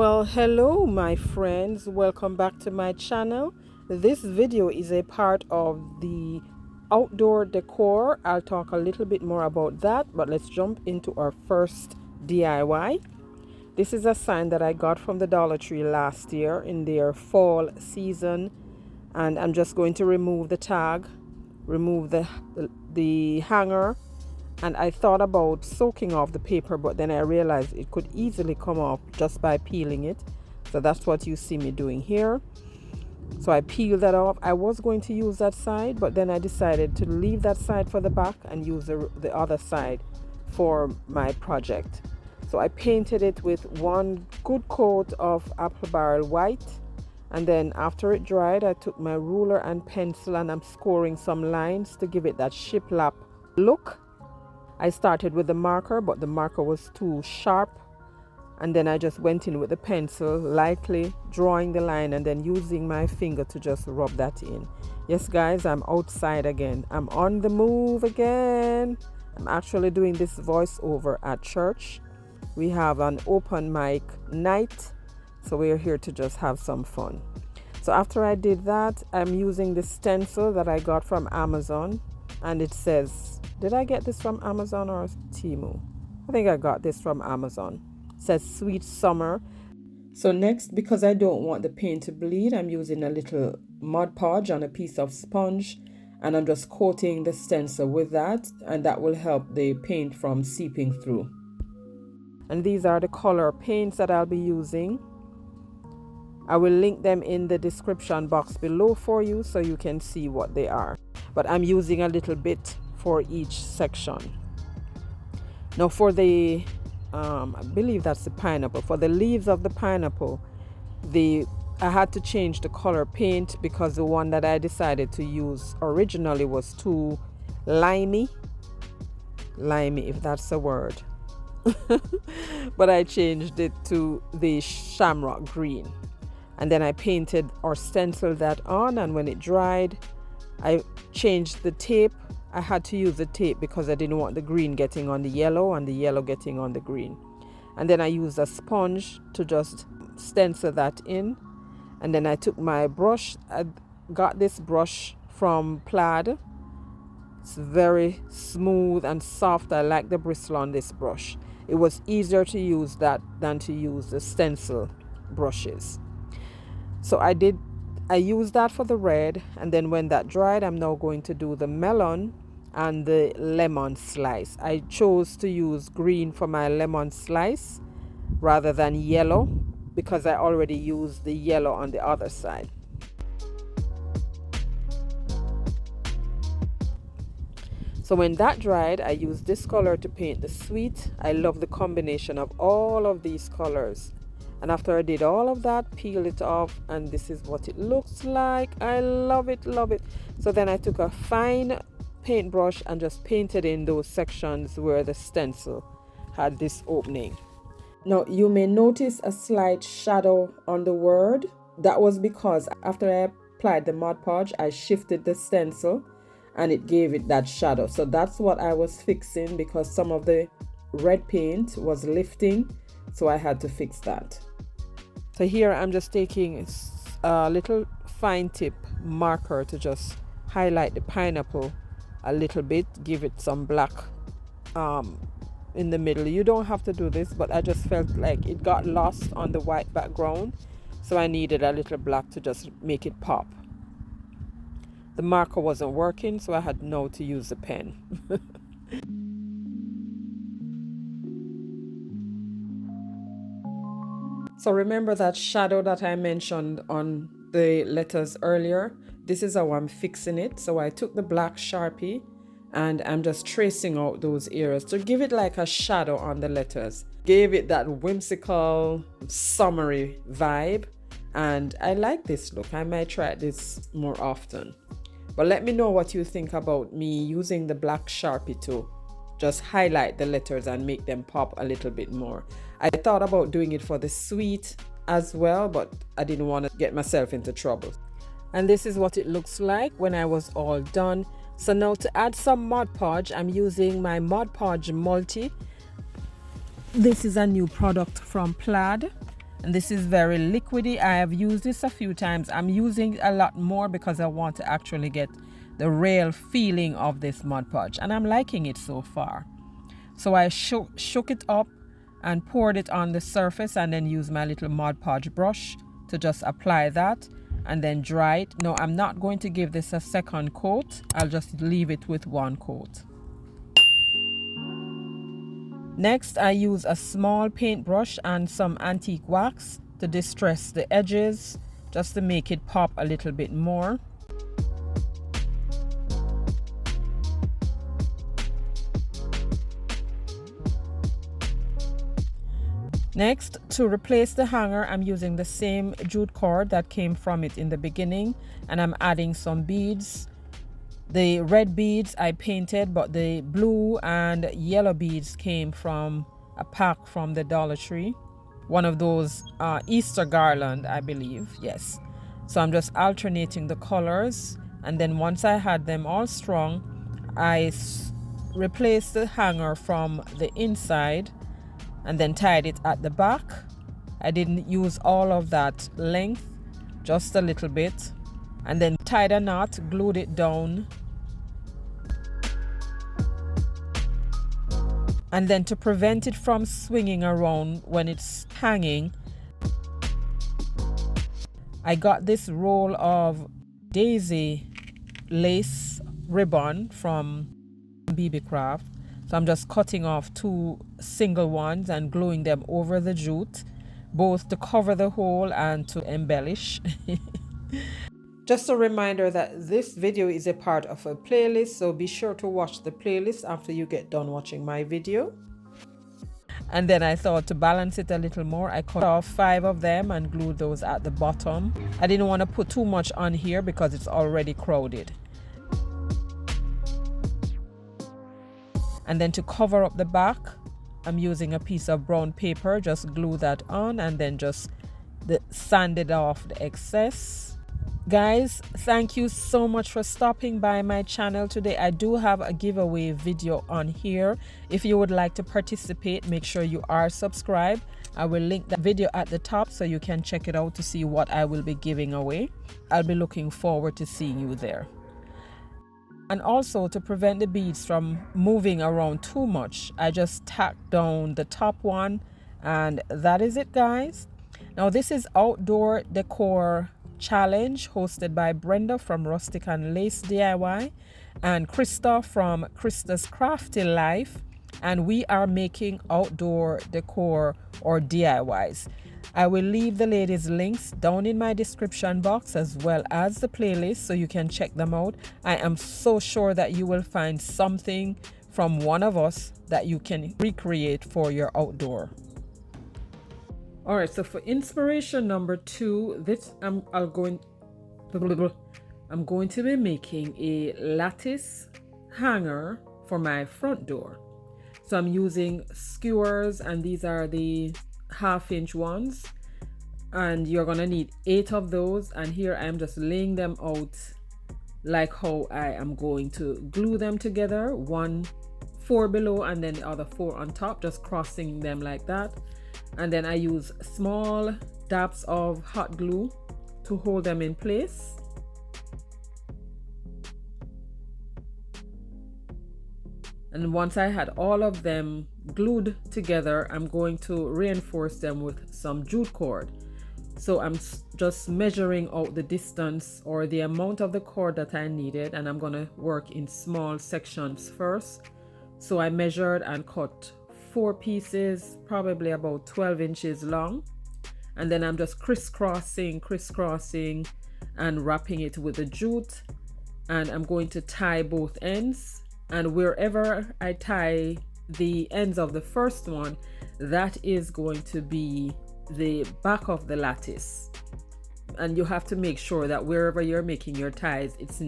Well, hello my friends, welcome back to my channel. This video is a part of the outdoor decor. I'll talk a little bit more about that, but let's jump into our first DIY. This is a sign that I got from the Dollar Tree last year in their fall season, and I'm just going to remove the tag, remove the hanger, and I thought about soaking off the paper, but then I realized it could easily come off just by peeling it. So that's what you see me doing here. So I peeled that off. I was going to use that side, but then I decided to leave that side for the back and use the other side for my project. So I painted it with one good coat of apple barrel white, and then after it dried, I took my ruler and pencil and I'm scoring some lines to give it that shiplap look. I started with the marker, but the marker was too sharp, and then I just went in with the pencil, lightly drawing the line and then using my finger to just rub that in. Yes guys, I'm outside again. I'm on the move again. I'm actually doing this voiceover at church. We have an open mic night, so we're here to just have some fun. So after I did that, I'm using the stencil that I got from Amazon, and it says, did I get this from Amazon or Temu? I think I got this from Amazon. It says Sweet Summer. So next, because I don't want the paint to bleed, I'm using a little Mod Podge on a piece of sponge, and I'm just coating the stencil with that, and that will help the paint from seeping through. And these are the color paints that I'll be using. I will link them in the description box below for you so you can see what they are. But I'm using a little bit for each section. Now for the I believe that's the pineapple. For the leaves of the pineapple, I had to change the color paint because the one that I decided to use originally was too limey if that's a word. But I changed it to the Shamrock green, and then I painted or stenciled that on, and when it dried I changed the tape. I had to use the tape because I didn't want the green getting on the yellow and the yellow getting on the green. And then I used a sponge to just stencil that in. And then I took my brush. I got this brush from PLAID. It's very smooth and soft. I like the bristle on this brush. It was easier to use that than to use the stencil brushes. So I used that for the red, and then when that dried, I'm now going to do the melon and the lemon slice. I chose to use green for my lemon slice rather than yellow because I already used the yellow on the other side. So when that dried, I used this color to paint the sweet. I love the combination of all of these colors. And after I did all of that, peeled it off, and this is what it looks like. I love it, love it. So then I took a fine paintbrush and just painted in those sections where the stencil had this opening. Now you may notice a slight shadow on the word. That was because after I applied the Mod Podge, I shifted the stencil and it gave it that shadow. So that's what I was fixing because some of the red paint was lifting, so I had to fix that. So here I'm just taking a little fine tip marker to just highlight the pineapple a little bit, give it some black in the middle. You don't have to do this, but I just felt like it got lost on the white background, so I needed a little black to just make it pop. The marker wasn't working, so I had now to use the pen. So remember that shadow that I mentioned on the letters earlier? This is how I'm fixing it. So I took the black Sharpie and I'm just tracing out those areas to give it like a shadow on the letters. Gave it that whimsical, summery vibe. And I like this look. I might try this more often. But let me know what you think about me using the black Sharpie to just highlight the letters and make them pop a little bit more. I thought about doing it for the sweet as well, but I didn't want to get myself into trouble. And this is what it looks like when I was all done. So now to add some Mod Podge, I'm using my Mod Podge Multi. This is a new product from PLAID. And this is very liquidy. I have used this a few times. I'm using a lot more because I want to actually get the real feeling of this Mod Podge, and I'm liking it so far. So I shook it up and poured it on the surface, and then used my little Mod Podge brush to just apply that and then dry it. No, I'm not going to give this a second coat. I'll just leave it with one coat. Next, I use a small paintbrush and some antique wax to distress the edges, just to make it pop a little bit more. Next, to replace the hanger, I'm using the same jute cord that came from it in the beginning, and I'm adding some beads. The red beads I painted, but the blue and yellow beads came from a pack from the Dollar Tree. One of those Easter garland, I believe, yes. So I'm just alternating the colors, and then once I had them all strung, I replaced the hanger from the inside and then tied it at the back. I didn't use all of that length, just a little bit, and then tied a knot, glued it down. And then to prevent it from swinging around when it's hanging, I got this roll of daisy lace ribbon from BB Craft. So I'm just cutting off 2 single ones and gluing them over the jute, both to cover the hole and to embellish. Just a reminder that this video is a part of a playlist, so be sure to watch the playlist after you get done watching my video. And then I thought to balance it a little more, I cut off 5 of them and glued those at the bottom. I didn't want to put too much on here because it's already crowded. And then to cover up the back, I'm using a piece of brown paper, just glue that on and then just sanded off the excess. Guys, thank you so much for stopping by my channel today. I do have a giveaway video on here. If you would like to participate, make sure you are subscribed. I will link that video at the top so you can check it out to see what I will be giving away. I'll be looking forward to seeing you there. And also, to prevent the beads from moving around too much, I just tacked down the top one, and that is it, guys. Now this is Outdoor Decor Challenge hosted by Brenda from Rustic and Lace DIY and Krista from Krista's Crafty Life, and we are making outdoor decor or DIYs. I will leave the ladies' links down in my description box as well as the playlist so you can check them out. I am so sure that you will find something from one of us that you can recreate for your outdoor. All right, so for inspiration number 2, this I'm going to be making a lattice hanger for my front door. So I'm using skewers, and these are the 1/2-inch ones, and you're gonna need 8 of those. And here I am just laying them out like how I am going to glue them together, 4 below and then the other 4 on top, just crossing them like that. And then I use small dabs of hot glue to hold them in place. And once I had all of them glued together, I'm going to reinforce them with some jute cord. So I'm just measuring out the distance or the amount of the cord that I needed, and I'm going to work in small sections first. So I measured and cut 4 pieces, probably about 12 inches long, and then I'm just crisscrossing and wrapping it with the jute, and I'm going to tie both ends, and wherever I tie the ends of the first one, that is going to be the back of the lattice. And you have to make sure that wherever you're making your ties, it's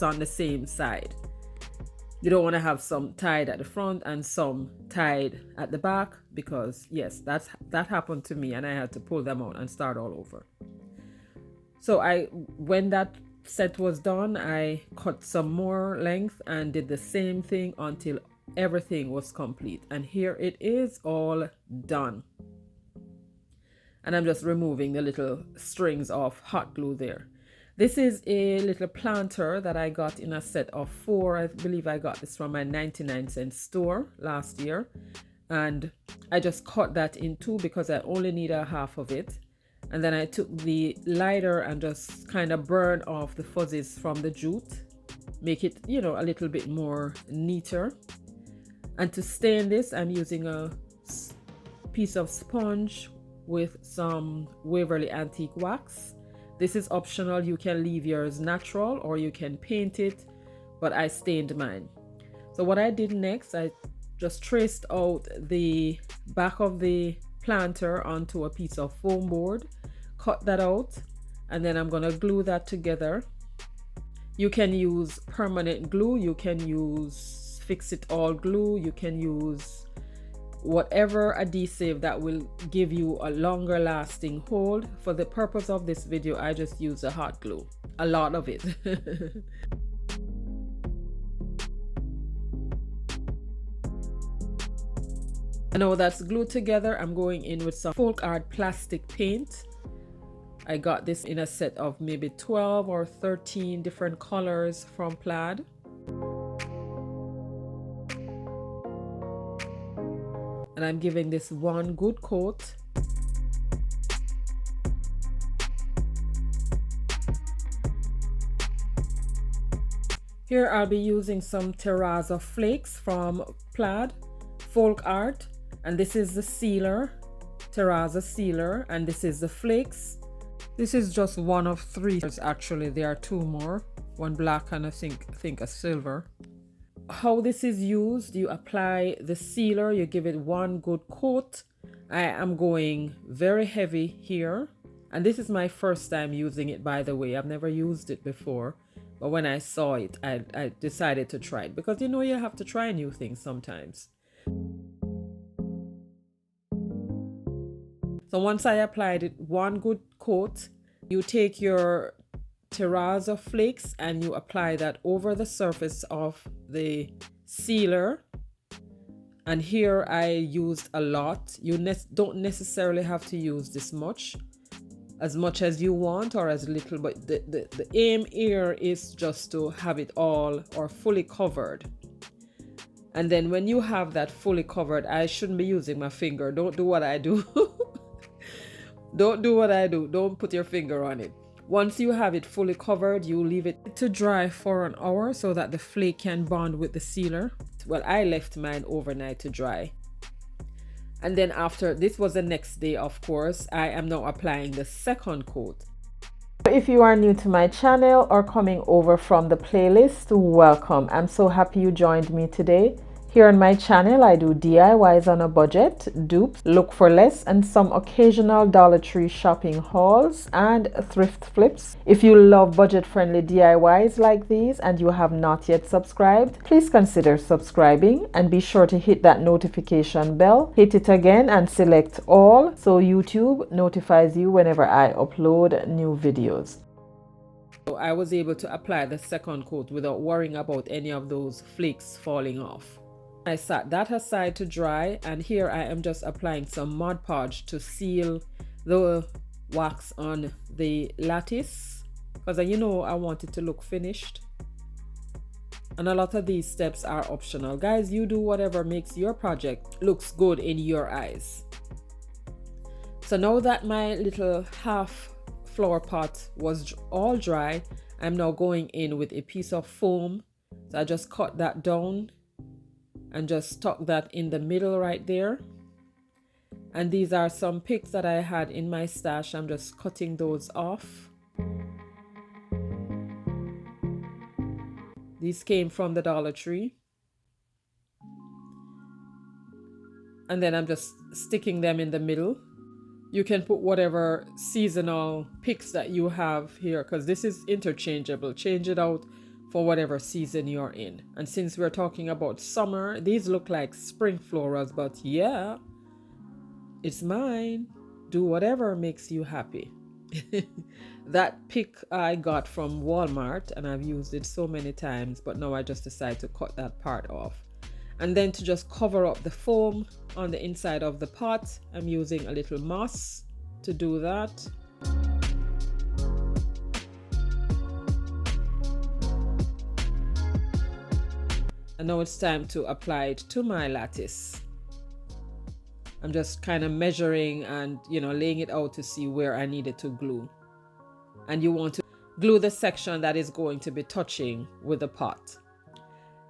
on the same side. You don't want to have some tied at the front and some tied at the back, because yes, that happened to me and I had to pull them out and start all over. So when that set was done, I cut some more length and did the same thing until everything was complete. And here it is all done. and I'm just removing the little strings of hot glue there. This is a little planter that I got in a set of 4. I believe I got this from my 99-cent store last year, and I just cut that in 2 because I only need a half of it. And then I took the lighter and just kind of burned off the fuzzies from the jute, make it, you know, a little bit more neater. And to stain this, I'm using a piece of sponge with some Waverly Antique wax. This is optional. You can leave yours natural or you can paint it, but I stained mine. So what I did next, I just traced out the back of the planter onto a piece of foam board, cut that out, and then I'm gonna glue that together. You can use permanent glue, you can use fix it all glue, you can use whatever adhesive that will give you a longer lasting hold. For the purpose of this video, I just use the hot glue, a lot of it. Now that's glued together, I'm going in with some Folkart plastic paint. I got this in a set of maybe 12 or 13 different colors from PLAID. And I'm giving this one good coat. Here I'll be using some Terrazo Flakes from PLAID, Folkart. And this is the sealer, Terrazo sealer, and this is the Flakes. This is just one of 3. Actually, there are 2 more, one black and I think a silver. How this is used, you apply the sealer, you give it one good coat. I am going very heavy here, and this is my first time using it, by the way. I've never used it before, but when I saw it, I decided to try it, because you know you have to try new things sometimes. So once I applied it one good coat, you take your Terrazo Flakes and you apply that over the surface of the sealer. And here I used a lot. You don't necessarily have to use this much as you want or as little, but the aim here is just to have it all or fully covered. And then when you have that fully covered, I shouldn't be using my finger. Don't do what I do. Don't do what I do. Don't put your finger on it. Once you have it fully covered, you leave it to dry for an hour so that the flake can bond with the sealer. Well, I left mine overnight to dry. And then after, this was the next day, of course, I am now applying the second coat. If you are new to my channel or coming over from the playlist, welcome. I'm so happy you joined me today. Here on my channel, I do DIYs on a budget, dupes, look for less, and some occasional Dollar Tree shopping hauls and thrift flips. If you love budget-friendly DIYs like these and you have not yet subscribed, please consider subscribing and be sure to hit that notification bell. Hit it again and select all so YouTube notifies you whenever I upload new videos. So I was able to apply the second coat without worrying about any of those flakes falling off. I set that aside to dry, and here I am just applying some Mod Podge to seal the wax on the lattice, because you know I want it to look finished. And a lot of these steps are optional. Guys, you do whatever makes your project looks good in your eyes. So now that my little half flower pot was all dry, I'm now going in with a piece of foam. So I just cut that down and just stuck that in the middle right there. And these are some picks that I had in my stash. I'm just cutting those off. These came from the Dollar Tree. And then I'm just sticking them in the middle. You can put whatever seasonal picks that you have here, because this is interchangeable. Change it out for whatever season you're in. And since we're talking about summer, these look like spring florals, but yeah, it's mine. Do whatever makes you happy. That pick I got from Walmart and I've used it so many times, but now I just decided to cut that part off. And then to just cover up the foam on the inside of the pot, I'm using a little moss to do that. And now it's time to apply it to my lattice. I'm just kind of measuring and, you know, laying it out to see where I need it to glue. And you want to glue the section that is going to be touching with the pot.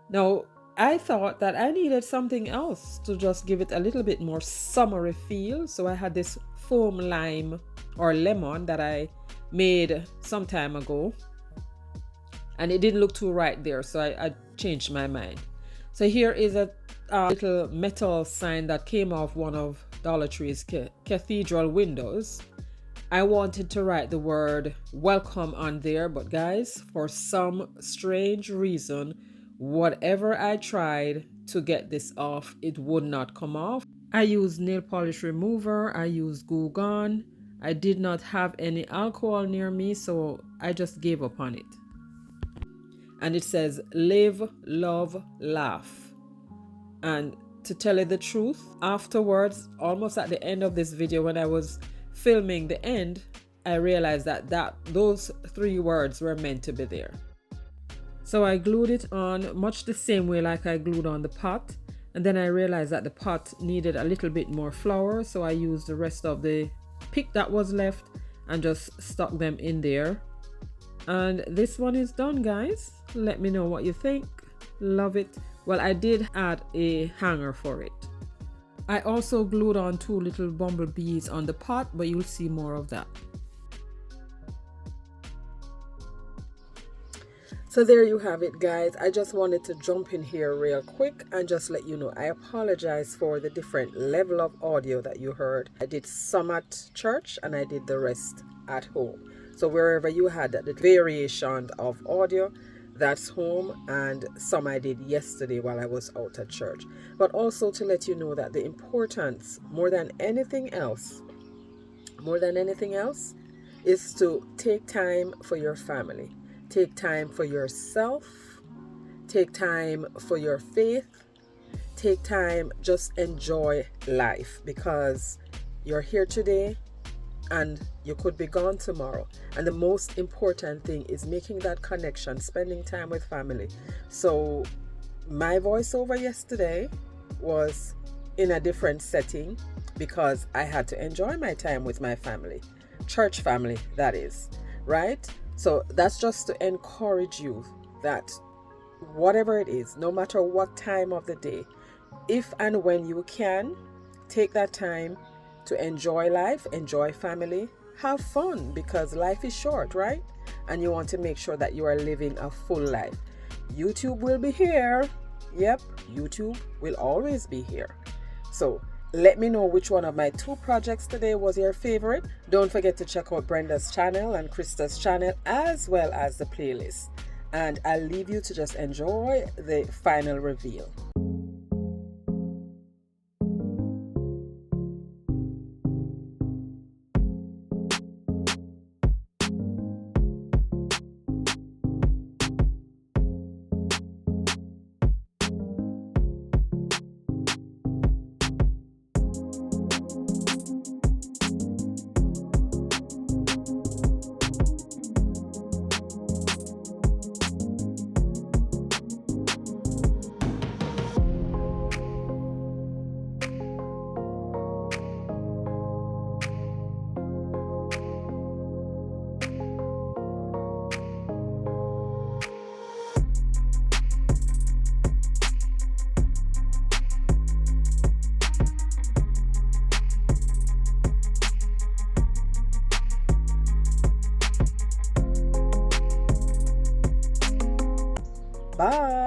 Now, I thought that I needed something else to just give it a little bit more summery feel. So I had this foam lime or lemon that I made some time ago. And it didn't look too right there, so I changed my mind. So here is a little metal sign that came off one of Dollar Tree's cathedral windows. I wanted to write the word welcome on there, but guys, for some strange reason, whatever I tried to get this off, it would not come off. I used nail polish remover, I used glue gun. I did not have any alcohol near me, so I just gave up on it. And it says live, love, laugh. And to tell you the truth, afterwards, almost at the end of this video, when I was filming the end, I realized that those 3 words were meant to be there. So I glued it on much the same way like I glued on the pot. And then I realized that the pot needed a little bit more flour, so I used the rest of the pick that was left and just stuck them in there. And this one is done, guys. Let me know what you think. Love it. Well, I did add a hanger for it. I also glued on 2 little bumblebees on the pot, but you'll see more of that. So there you have it, guys. I just wanted to jump in here real quick and just let you know I apologize for the different level of audio that you heard. I did some at church and I did the rest at home. So wherever you had the variation of audio, that's home, and some I did yesterday while I was out at church. But also to let you know that the importance, more than anything else, is to take time for your family. Take time for yourself. Take time for your faith. Take time, just enjoy life, because you're here today and you could be gone tomorrow. And the most important thing is making that connection, spending time with family. So my voiceover yesterday was in a different setting because I had to enjoy my time with my family, church family, that is, right? So that's just to encourage you that whatever it is, no matter what time of the day, if and when you can, take that time to enjoy life, enjoy family, have fun, because life is short, right? And you want to make sure that you are living a full life. YouTube will be here. Yep, YouTube will always be here. So let me know which one of my 2 projects today was your favorite. Don't forget to check out Brenda's channel and Krista's channel, as well as the playlist. And I'll leave you to just enjoy the final reveal. Bye.